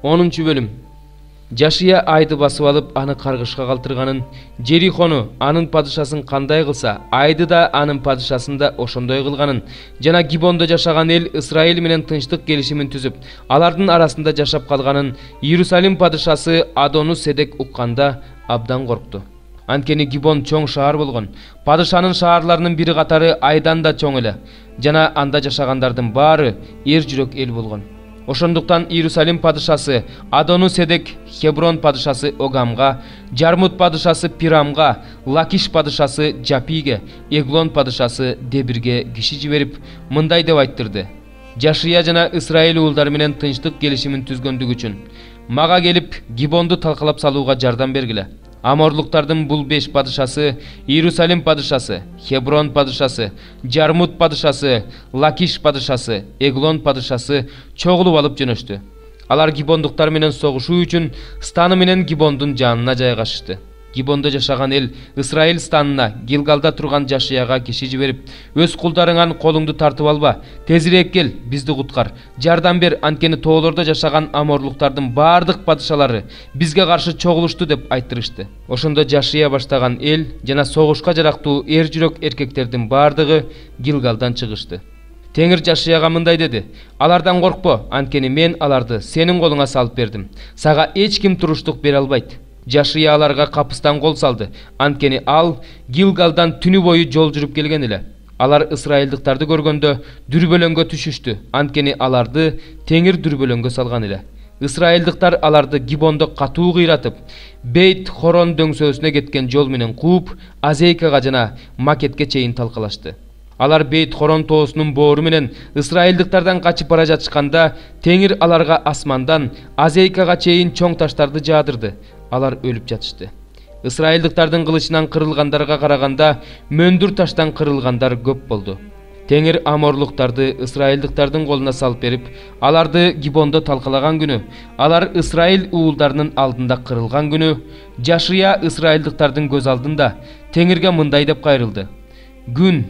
10 bölüm. Жашия айды басып алып, аны каргышка калтырганын, Жерихону, анын падышасын кандай кылса, айды да анын падышасын да ошондой кылганын, жана Гибондо жашаган эл Исраил менен тынчтык келишимин түзүп, алардын арасында жашап калганын Иерусалим падышасы Адону Седек укканда абдан коркту. Анткени Гибон чоң шаар болгон, падышанын шаарларынын бири катары айдан да чоң эле, жана анда жашагандардын баары эр жүрөк эл болгон. Ошондуктан Иерусалим падышасы Адону Седек Хеброн падышасы Огамга, Жармут падышасы Пирамга, Лакиш падышасы Жапиге, Эглон падышасы Дебирге киши жиберип, мындай деп айттырды: Жашия жана Исраил уулдары менен тынчтык келишимин түзгөндүгү үчүн мага келип Гибонду талкалап салууга жардам бергиле. Аморлуктардын бул 5 падышасы, Иерусалим падышасы, Хеброн падышасы, Жармут падышасы, Лакиш падышасы, Эглон падышасы чогулуп алып жөнөштү. Алар Гибондуктар менен согушуу үчүн станы менен Гибондун жанына жайгашышты. Гибондо жашаган эл Исраил станына Гилгалда турган Жашияга киши жиберип, өз кулдарыңан колуңду тартып алба, тезирээк кел, бизди куткар, жардам бер, анткени тоолордо жашаган аморлуктардын баардык падышалары бизге каршы чогулушту деп айттырышты. Ошондо Жашия баштаган эл жана согушка жарактуу эр жүрөк эркектердин баардыгы Гилгалдан чыгышты. Теңир Жашияга мындай деди: алардан коркпо, анткени мен аларды сенин колуңа салып бердим. Сага эч ким туруштук бере албайт. Жашия аларга капыстан кол салды, анткени ал Гилгалдан түнү бою жол жүрүп келген эле. Алар ысрайылдыктарды көргөндө дүрбөлөңгө түшүштү, анткени аларды Теңир дүрбөлөңгө салган эле. Ысрайылдыктар аларды Гибондо катуу кыйратып, Бейт Хорон дөңсөөсүнө кеткен жол менен кууп, Азейкага жана Макетке чейин талкалашты. Алар Бейт Хорон тоосунун боору менен ысрайылдыктардан качып бара жатышканда, Теңир аларга асмандан Азейкага чейин чоң таштарды жаадырды. Алар өлүп жатышты. Ысрайылдыктардын кылычынан кырылгандарга караганда мөндүр таштан кырылгандар көп болду. Теңир аморлуктарды ысрайылдыктардын колуна салып берип, аларды Гибондо талкалаган күнү, алар Исраил уулдарынын алдында кырылган күнү, Жашия ысрайылдыктардын көз алдында Теңирге мындай деп кайрылды: күн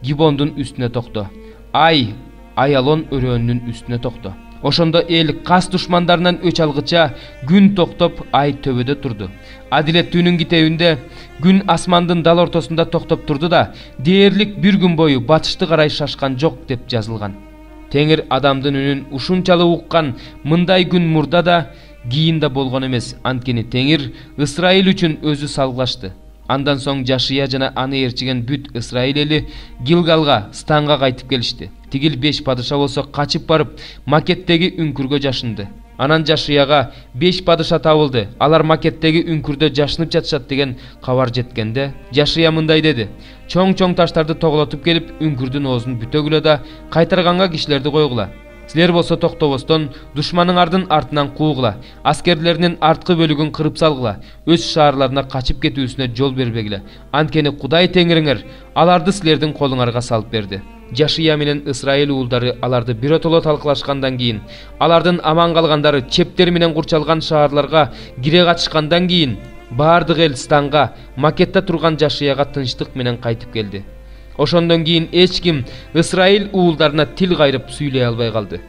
Гибондун үстүнө токто, ай Аялон өрөөнүнүн үстүнө токто. Ошондо эл кас душмандарынан өч алгыча күн токтоп, ай төбөдө турду. Адилеттүүнүн китебинде күн асмандын дал ортосунда токтоп турду да, дээрлик бир күн бою батышты карай шашкан жок деп жазылган. Теңир адамдын үнүн ушунчалык уккан мындай күн мурда да, кийин да болгон эмес, анткени Теңир Исраил үчүн өзү салгылашты. Андан соң Жашия жана аны ээрчиген бүт Исраил эли Гилгалга, станга кайтып келишти. Тигил 5 падыша болсо качып барып Макеттеги үңкүргө жашынды. Анан Жашияга 5 падыша табылды. Алар Макеттеги үңкүрдө жашынып жатышат деген кабар жеткенде, Жашия мындай деди: чоң-чоң таштарды тоголотуп келип, үңкүрдүн оозун бүтөгүлө да кайтарганга кишилерди койгула. Силер болсо токтобостон душманыңардын артынан куугула, аскерлеринин арткы бөлүгүн кырып салгыла, өз шаарларына качып кетүүсүнө жол бербегиле. Анткени Кудай Теңириңер аларды силердин колуңарга салып берди. Жашия менен Исраил уулдары аларды биротоло талкалашкандан кийин, алардын аман калгандары чептер менен курчалган шаарларга кире качышкандан кийин, баардык эл станга, Макетте турган Жашияга тынчтык менен кайтып келди. Ошондон кийин эч ким Исраил уулдарына тил кайрып сүйлөй албай калды.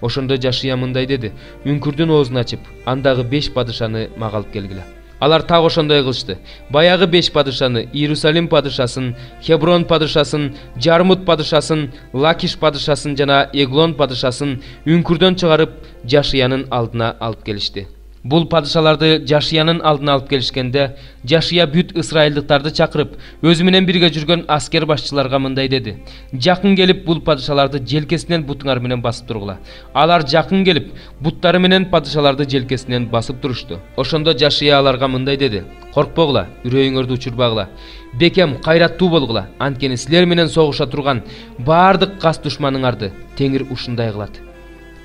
Ошондо Жашия мындай деди: үңкүрдүн оозун ачып, андагы 5 падышаны мага алып келгиле. Алар так ошондой кылышты. Баягы 5 падышаны, Иерусалим падышасын, Хеброн падышасын, Жармут падышасын, Лакиш падышасын жана Эглон падышасын үңкүрдөн чыгарып Жашиянын алдына алып келишти. Бул падышаларды Жашиянын алдына алып келишкенде, Жашия бүт ысрайылдыктарды чакырып, өзү менен бирге жүргөн аскер башчыларга мындай деди: жакын келип бул падышаларды желкесинен бутуңар менен басып тургула. Алар жакын келип, буттары менен падышаларды желкесинен басып турушту. Ошондо Жашия аларга мындай деди: коркпогула, үрөйүңөрдү учурбагыла, бекем кайраттуу болгула, анткени силер менен согуша турган баардык кас душманыңарды Теңир ушундай кылат.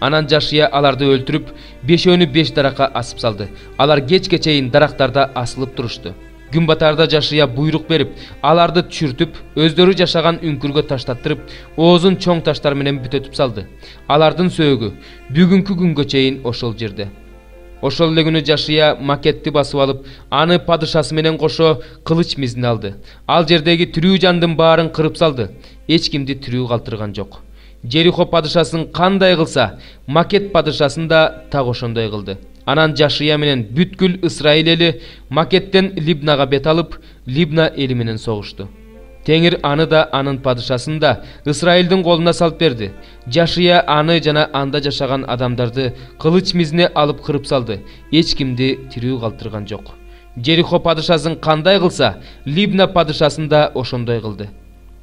Анан Жашия аларды өлтүрүп, 5-өөнү 5 даракка асып салды. Алар кечке чейин дарактарда асылып турушту. Күн батарда Жашия буйрук берип, аларды түшүртүп, өздөрү жашаган үңкүргө таштаттырып, оозун чоң таштар менен бүтөтүп салды. Алардын сөөгү бүгүнкү күнгө чейин ошол жерде. Ошол эле күнү Жашия Макетти басып алып, аны падышасы менен кошо кылыч мизин алды. Ал жердеги тирүү жандын баарын кырып салды. Эч кимди тирүү калтырган жок. Жерихо падышасын кандай кылса, Макет падышасын да так ошондой кылды. Анан Жашия менен бүткүл Исраил эли Макеттен Либнага бет алып, Либна эли менен согушту. Теңир аны да анын падышасын да Исраилдин колуна салып берди. Жашия аны жана анда жашаган адамдарды кылыч мизине алып кырып салды. Эч кимди тирүү калтырган жок. Жерихо падышасын кандай кылса, Либна падышасын да ошондой кылды.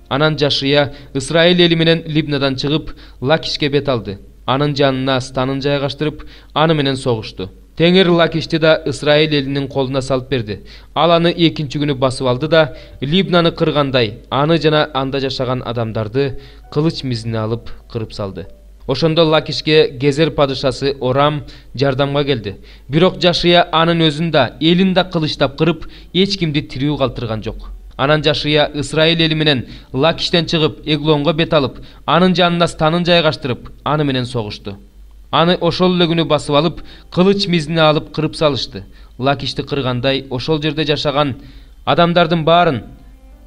Анан Жашия Исраил эли менен Либнадан чыгып Лакишке бет алды. Анын жанына станын жайгаштырып, аны менен согушту. Теңир Лакишти да Исраил элинин колуна салып берди. Ал аны экинчи күнү басып алды да Либнаны кыргандай, аны жана анда жашаган адамдарды кылыч мизине алып кырып салды. Ошондо Лакишке Гезер падышасы Орам жардамга келди. Бирок Жашия анын өзүн да, элин да кылычтап кырып, эч кимди тирүү калтырган жок. Анан Жашия Исраил эли менен Лакиштен чыгып Эглонго бет алып, анын жанына станын жайгаштырып, аны менен согушту. Аны ошол эле күнү басып алып, кылыч мизине алып кырып салышты. Лакишти кыргандай, ошол жерде жашаган адамдардын баарын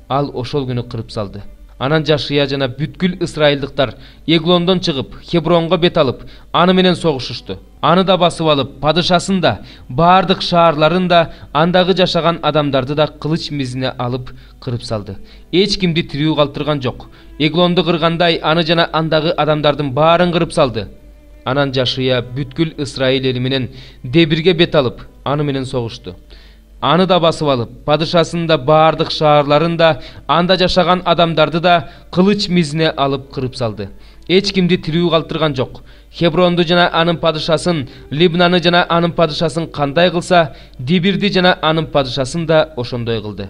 ал ошол күнү кырып салды. Анан Жашия жана бүткүл Исраилдыктар Эглондон чыгып Хебронго бет алып, аны менен согушушту. Аны да басып алып, падышасын да, баардык шаарларын да, андагы жашаган адамдарды да кылыч мизине алып кырып салды. Эч кимди тирүү калтырган жок. Эглонду кыргандай, аны жана андагы адамдардын баарын кырып салды. Анан Жашия бүткүл Исраил эли менен Дебирге бет алып, аны менен согушту. Аны да басып алып, падышасын да, баардык шаарларын да, анда жашаган адамдарды да кылыч мизине алып кырып салды. Эч кимди тирүү калтырган жок. Хебронду жана анын падышасын, Либнаны жана анын падышасын кандай кылса, Дебирди жана анын падышасын да ошондой кылды.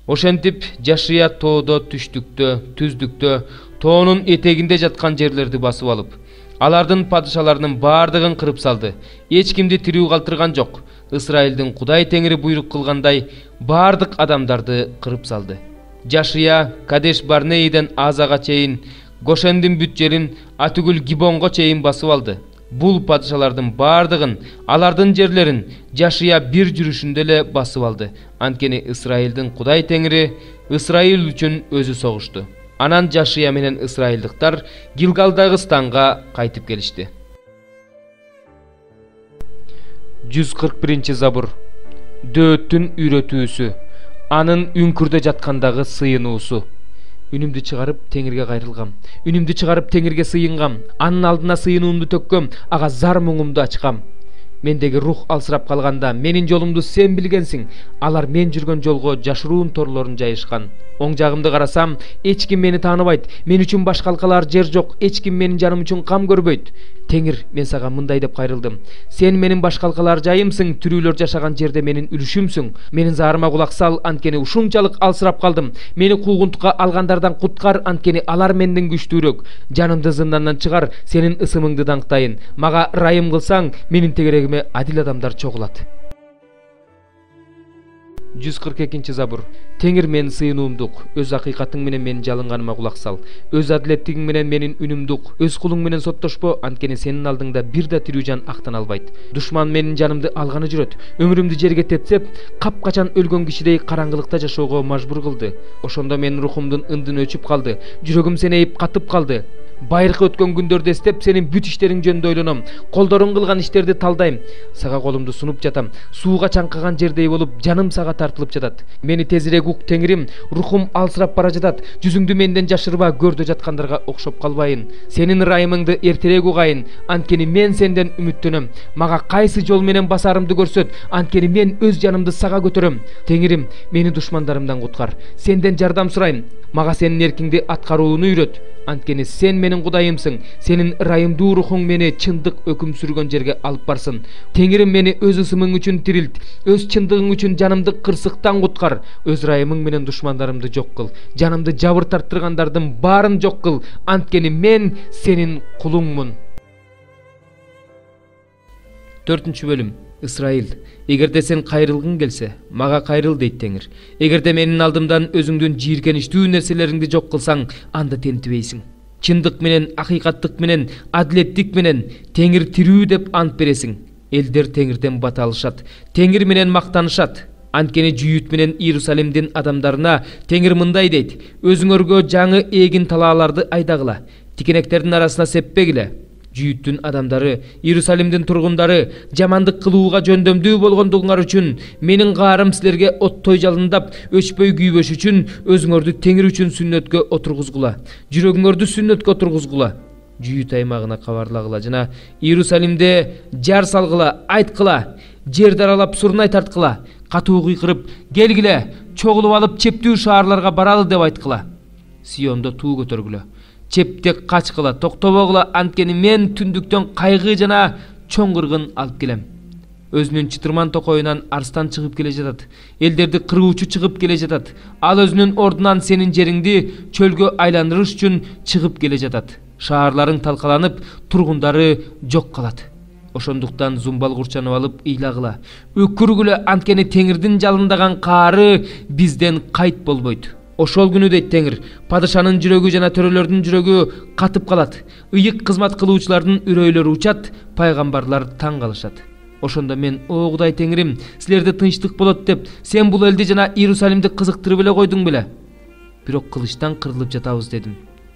Ошентип Жашия тоодо, түштүктө, түздүктө, тоонун этегинде жаткан жерлерди басып алып, алардын падышаларынын баардыгын кырып салды. Эч кимди тирүү калтырган жок. Исраилдин Кудай Теңири буйрук кылгандай баардык адамдарды кырып салды. Жашия Кадеш Барнеиден Азага чейин, Гошендин бүт жерин атүгүл Гибонго чейин басып алды. Бул падышалардын баардыгын, алардын жерлерин Жашия бир жүрүшүндө эле басып алды. Анткени Исраилдин Кудай Теңири Исраил үчүн өзү согушту. Анан Жашия менен Исраилдыктар Гилгалдагы станга кайтып келишти. 141 забур. Дөөттүн үйрөтүүсү, анын үңкүрдө жаткандагы сыйынуусу. Үнүмдү чыгарып Теңирге кайрылгам. Үнүмдү чыгарып Теңирге сыйынгам. Анын алдына сыйынуумду төккөм, ага зар муңумду ачкам. Мендеги рух алсырап калганда, менин жолумду сен билгенсиң. Алар мен жүргөн жолго жашыруун торлорун жайышкан. Оң жагымды карасам, эч ким мени тааныбайт. Мен үчүн башка алкалар жер жок. Эч ким менин жаным үчүн кам көрбөйт. Теңир, мен сага мындай деп кайрылдым. Сен менин башка алкалар жайымсың, тирүүлөр жашаган жерде менин үлүшүмсүң. Менин заарыма кулак сал, анткени ушунчалык алсырап калдым. Мени куугунтукка алгандардан куткар, анткени алар менден күчтүүрөөк. Жанымды зындандан чыгар, сенин ысымыңды даңктайын. Мага ырайым кылсаң, менин тегерегиме адил адамдар чогулат. 142 забур. Теңир менин сыйынуумдук, өз акыйкатың менен менин жалынганыма кулак сал. Өз адилеттигиң менен менин үнүмдук, өз кулуң менен соттошпо, анткени сенин алдыңда бир да тирүү жан актан албайт. Душман менин жанымды алганы жүрөт. Өмүрүмдү жерге тепсеп, капкачан өлгөн кишидей караңгылыкта жашоого мажбур кылды. Ошондо менин рухумдун ындын өчүп калды. Жүрөгүм сенейип катып калды. Байыркы өткөн күндөрдү эстеп, сенин бүт иштериң жөнүндө ойлоном. Колдоруң кылган иштерди талдайм. Сага колумду сунуп жатам. Сууга чаңкаган жердей болуп, жаным сага тартылып жатат. Мени тезирээк ук, Теңирим, рухум алсырап бара жатат. Жүзүңдү менден жашырба, көрдө жаткандарга окшоп калбайын. Сенин ырайымыңды эртерээк угайын, анткени мен сенден үмүттөнөм. Мага кайсы жол менен басарымды көрсөт, анткени мен өз жанымды сага көтөрөм. Теңирим, мени душмандарымдан куткар. Сенден жардам сурайм. Мага сенин эркиңди аткарууну үйрөт, анткени сен менин Кудайымсың. Сенин ырайымдуу рухуң мени чындык өкүм сүргөн жерге алып барсын. Теңирим, мени өз ысымың үчүн тирилт, өз чындыгың үчүн жанымды кырсыктан куткар. Өз ырайымың менен душмандарымды жок кыл, жанымды жабыр тарттыргандардын баарын жок кыл, анткени мен сенин кулуңмун. 4 бөлүм. Исраил, эгерде сен кайрылгың келсе, мага кайрыл дейт Теңир. Эгерде менин алдымдан өзүңдүн жийиркеничтүү нерселериңди жок кылсаң, анда тентибейсиң. Чындык менен, акыйкаттык менен, адилеттик менен Теңир тирүү деп ант бересиң. Элдер Теңирден бата алышат, Теңир менен мактанышат. Анткени Жүйүт менен Иерусалимдин адамдарына Теңир мындай дейт: өзүңөргө жаңы эгин талааларды айдагыла. тикенектердин арасына сеппегиле. Жүйүттүн адамдары, Иерусалимдин тургундары, жамандык кылууга жөндөмдүү болгондугуңар үчүн менин каарым силерге оттой жалындап, өчпөй күйбөш үчүн өзүңөрдү Теңир үчүн сүннөткө отургузгула, жүрөгүңөрдү сүннөткө отургузгула. Жүйүт аймагына кабарлагыла жана Иерусалимде жар салгыла, айткыла, жерди аралап сурнай тарткыла, катуу кыйкырып, келгиле, чогулуп алып чептүү шаарларга баралы деп айткыла. Сиондо туу көтөргүлө, чептек качкыла, токтобогула, анткени мен түндүктөн кайгы жана чоң кыргын алып келем. Өзүнүн чытырман токоюнан арстан чыгып келе жатат, элдерди кыргуучу чыгып келе жатат. Ал өзүнүн ордунан сенин жериңди чөлгө айландырыш үчүн чыгып келе жатат. Шаарларың талкаланып, тургундары жок калат. Ошондуктан зумбал курчанып алып ыйлагыла, өкүргүлө, анткени Теңирдин жалындаган каары бизден кайт болбойт. Ошол күнү дейт Теңир, падышанын жүрөгү жана төрөлөрдүн жүрөгү катып калат. Ыйык кызмат кылуучулардын үрөйлөрү учат, пайгамбарлар таң калышат. Ошондо мен, о Кудай Теңирим, силерде тынчтык болот деп, сен бул элди жана Иерусалимди кызыктырып эле койдуң беле? Бирок кылычтан кырылып жатабыз дедим.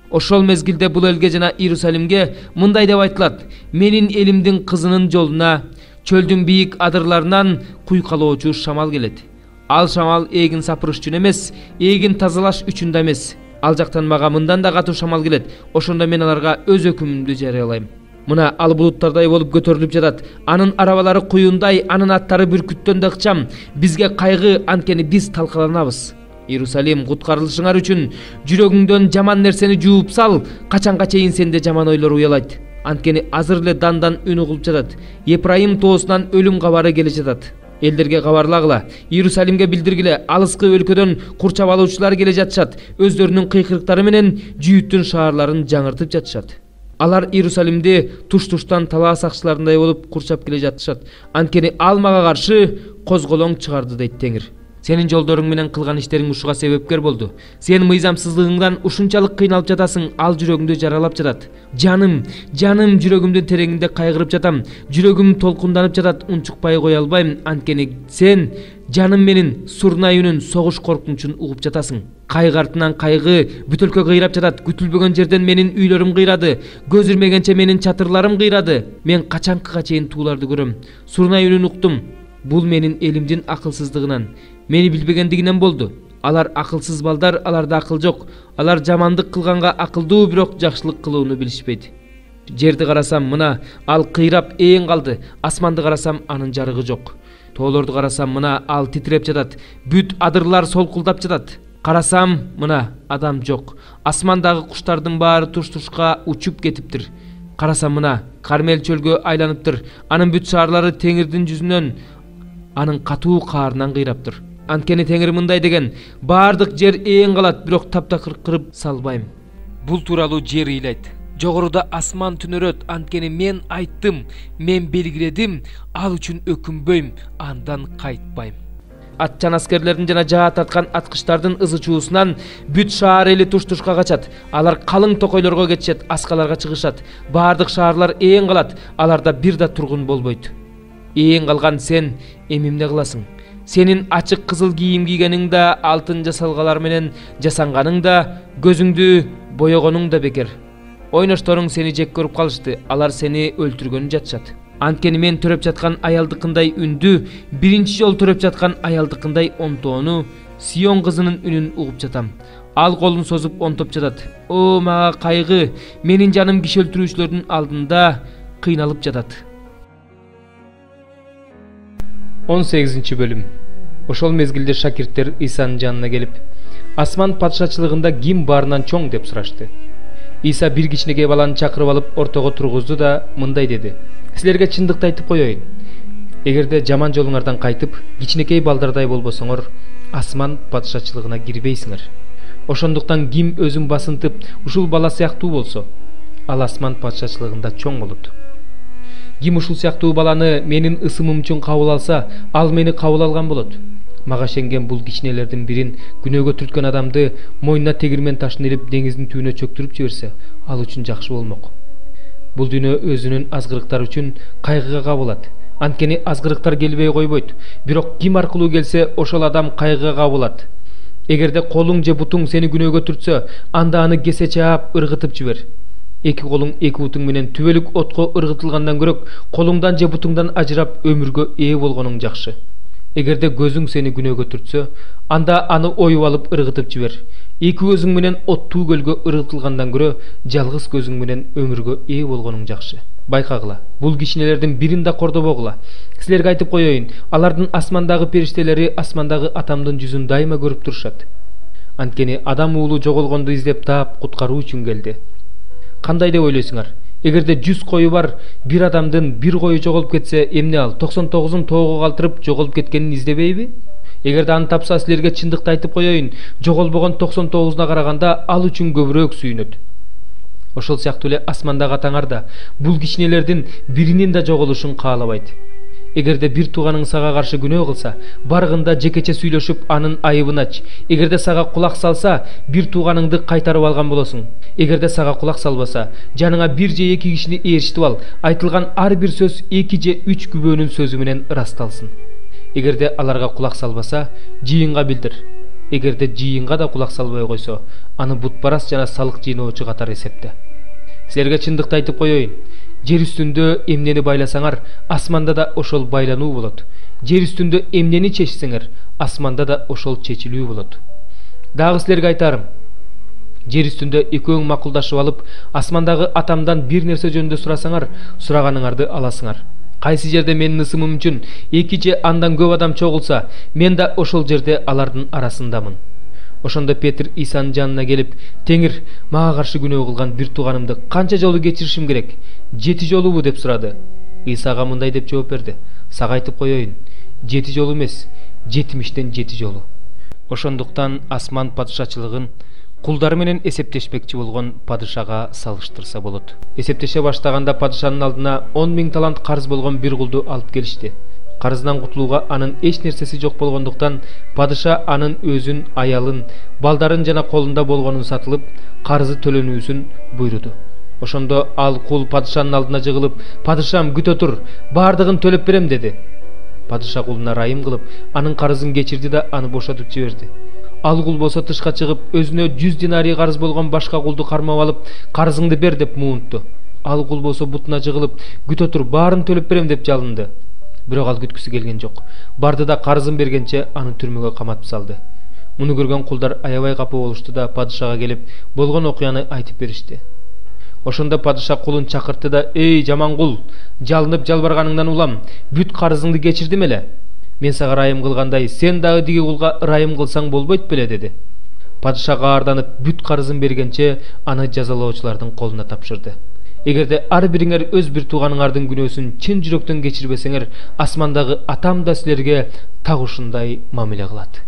Ошол мезгилде бул элге жана Иерусалимге мындай деп айтылат: менин элимдин кызынын жолуна чөлдүн бийик адырларынан куйкалоочу шамал келет. Ал шамал эгин сапырыш үчүн эмес, эгин тазалаш үчүн да эмес. Ал жактан мага мындан да катуу шамал келет. Ошондо мен аларга өз өкүмүмдү жарыялайм. Мына ал булуттардай болуп көтөрүлүп жатат. Анын арабалары куюндай, анын аттары бүркүттөн да ыкчам. Бизге кайгы, анткени биз талкаланабыз. Иерусалим, куткарылышыңар үчүн жүрөгүңдөн жаман нерсени жууп сал. Качанга чейин сенде жаман ойлор уялайт. Анткени азыр эле дандан үн угулуп жатат. Ефраим тоосунан өлүм кабары келе жатат. Элдерге кабарлагыла, Иерусалимге билдиргиле, алыскы өлкөдөн курчап алуучулар келе жатышат. Өздөрүнүн кыйкырыктары менен жүйүттүн шаарларын жаңыртып жатышат. Алар Иерусалимди туш-туштан талаа сакчыларындай болуп курчап келе жатышат. Анткени ал мага каршы козголоң чыгарды дейт Теңир. Сенин жолдоруң менен кылган иштериң ушуга себепкер болду. Сен мыйзамсыздыгыңдан ушунчалык кыйналып жатасың, ал жүрөгүмдү жаралап жатат. Жаным, жаным, жүрөгүмдүн тереңинде кайгырып жатам. Жүрөгүм толкунданып жатат, унчукпай кое албайм, анткени сен, жаным менин, сурнай үнүн, согуш коркунучун угуп жатасың. Кайгы артынан кайгы бүт өлкө кыйрап жатат. Күтүлбөгөн жерден менин үйлөрүм кыйрады. Көз ирмегенче менин чатырларым кыйрады. Мен качанкыга чейин тууларды көрөм. Сурнай үнүн уктум. Бул менин элимдин акылсыздыгынан, мени билбегендигинен болду. Алар акылсыз балдар, аларда акыл жок. Алар жамандык кылганга акылдуу, бирок жакшылык кылууну билишпейт. Жерди карасам, мына ал кыйрап ээн калды. Асманды карасам, анын жарыгы жок. Тоолорду карасам, мына ал титиреп жатат. Бүт адырлар солкулдап жатат. Карасам, мына адам жок. Асмандагы куштардын баары туш-тушка учуп кетиптир. Карасам, мына Кармел чөлгө айланыптыр. Анын бүт шаарлары Теңирдин жүзүнөн, анын катуу каарынан кыйраптыр. Анткени Теңир мындай деген: баардык жер ээн калат, бирок таптакыр кырып салбайм. Бул тууралуу жер ыйлайт. Жогоруда асман түнөрөт, анткени мен айттым, мен белгиледим, ал үчүн өкүнбөйм, андан кайтпайм. Атчан аскерлердин жана жаа тарткан аткычтардын ызы чуусунан бүт шаар эли туш-тушка качат. Алар калың токойлорго кетишет, аскаларга чыгышат. Баардык шаарлар ээн калат, аларда бир да тургун болбойт. Ээн калган сен эми эмне кыласың? Сенин ачык кызыл кийим кийгениң да, алтын жасалгалар менен жасанганың да, көзүңдү боёгонуң да бекер. Ойношторуң сени жек көрүп калышты, алар сени өлтүргөнү жатышат. Анткени мен төрөп жаткан аялдыкындай үндү, биринчи жолу төрөп жаткан аялдыкындай онтоону, Сион кызынын үнүн угуп жатам. Ал колун созуп онтоп жатат. О, мага кайгы, менин жаным киши өлтүрүүчүлөрдүн алдында кыйналып жатат. 18 бөлүм. Ошол мезгилде шакирттер Исанын жанына келип, асман падышачылыгында ким баарынан чоң деп сурашты. Иса бир кичинекей баланы чакырып алып ортого тургузду да мындай деди: силерге чындыкты айтып коеюн. Эгерде жаман жолуңардан кайтып, кичинекей балдардай болбосоңор, асман падышачылыгына кирбейсиңер. Ошондуктан ким өзүн басынтып, ушул бала сыяктуу болсо, ал асман падышачылыгында чоң болот. Ким ушул сыяктуу баланы менин ысымым үчүн кабыл алса, ал мени кабыл алган болот. Мага шенген бул кичинелердин бирин, күнөөгө түрткөн адамды мойнуна тегирмен ташын илип деңиздин түбүнө чөктүрүп жиберсе, ал үчүн жакшы болмок. Бул дүйнө өзүнүн азгырыктары үчүн кайгыга кабылат. Анткени азгырыктар келбей койбойт, бирок ким аркылуу келсе, ошол адам кайгыга кабылат. Эгерде колуң же бутуң сени күнөөгө түртсө, анда аны кесе чаап ыргытып жибер. Эки колуң эки бутуң менен түбөлүк отко ыргытылгандан көрөк, колуңдан же бутуңдан ажырап өмүргө ээ болгонуң жакшы. Эгерде көзүң сени күнөөгө түртсө, анда аны оюп алып ыргытып жибер. Эки көзүң менен оттуу көлгө ыргытылгандан көрө, жалгыз көзүң менен өмүргө ээ болгонуң жакшы. Байкагыла, бул кичинелердин бирин да кордобогула. Силерге айтып коеюн, алардын асмандагы периштелери асмандагы атамдын жүзүн дайыма көрүп турушат. Анткени адам уулу жоголгонду издеп таап куткаруу үчүн келди. Кандай деп ойлойсуңар? Эгерде 100 кою бар, бир адамдын бир кою жоголуп кетсе, эмне ал 99-ун тоого калтырып жоголуп кеткенин издебейби? Эгерде аны тапса, силерге чындыкты айтып коеюн, жоголбогон 99-уна караганда ал үчүн көбүрөөк сүйүнөт. Ошол сыяктуу эле асмандагы атаңар да бул кичинелердин биринин да жоголушун каалабайт. Эгерде бир тууганың сага каршы күнөө кылса, баргында жекече сүйлөшүп анын айыбын ач. Эгерде сага кулак салса, бир тууганыңды кайтарып алган болосуң. Эгерде сага кулак салбаса, жаныңа бир же эки кишини ээрчитип ал. Айтылган ар бир сөз 2 же 3 күбөнүн сөзү менен ырасталсын. Эгерде аларга кулак салбаса, жыйынга билдир. Эгерде жыйынга да кулак салбай койсо, аны бутпарас жана салык жыйноочу катары эсепте. Силерге чындыкты айтып коеюн, жер үстүндө эмнени байласаңар, асманда да ошол байлануу болот. Жер үстүндө эмнени чечсеңер, асманда да ошол чечилүү болот. Дагы силерге айтарым, жер үстүндө экөөң макулдашып алып, асмандагы атамдан бир нерсе жөнүндө сурасаңар, сураганыңарды аласыңар. Кайсы жерде менин ысымым үчүн 2 же андан көп адам чогулса, мен да ошол жерде алардын арасындамын. Ошондо Петр Исанын жанына келип, «Теңир, мага каршы күнөө кылган бир тууганымды канча жолу кечиришим керек? 7 жолубу?» деп сурады. Исага мындай деп жооп берди: «Сага айтып коеюн, 7 жолу эмес, 70-тен 7 жолу». Ошондуктан асман падышачылыгын кулдары менен эсептешмекчи болгон падышага салыштырса болот. Эсептеше баштаганда падышанын алдына 10.000 талант карыз болгон бир кулду алып келишти. Карыздан кутулууга анын эч нерсеси жок болгондуктан падыша анын өзүн, аялын, балдарын жана колунда болгонун сатылып, карызы төлөнүүсүн буйруду. Ошондо ал кул падышанын алдына жыгылып, «Падышам, күтө тур, баардыгын төлөп берем» деди. Падыша кулуна ырайым кылып, анын карызын кечирди да аны бошотуп жиберди. Ал кул болсо тышка чыгып, өзүнө 100 динарий карыз болгон башка кулду кармап алып, «Карызыңды бер» деп муунтту. Ал кул болсо бутуна жыгылып, «Күтө тур, баарын төлөп берем» деп жалынды. Бирок ал күткүсү келген жок. Барды да карызын бергенче аны түрмөгө каматып салды. Муну көргөн кулдар аябай капа болушту да падышага келип, болгон окуяны айтып беришти. Ошондо падыша кулун чакыртты да: «Эй, жаман кул, жалынып жалбарганыңдан улам, бүт карызыңды кечирдим эле. Мен сага ырайым кылгандай, сен дагы диги кулга ырайым кылсаң болбойт беле?» деди. Падыша каарданып бүт карызын бергенче аны жазалоочулардын колуна тапшырды. Эгерде ар бириңер өз бир тууганыңардын күнөөсүн чын жүрөктөн кечирбесеңер, асмандагы атам да силерге так ушундай мамиле кылат.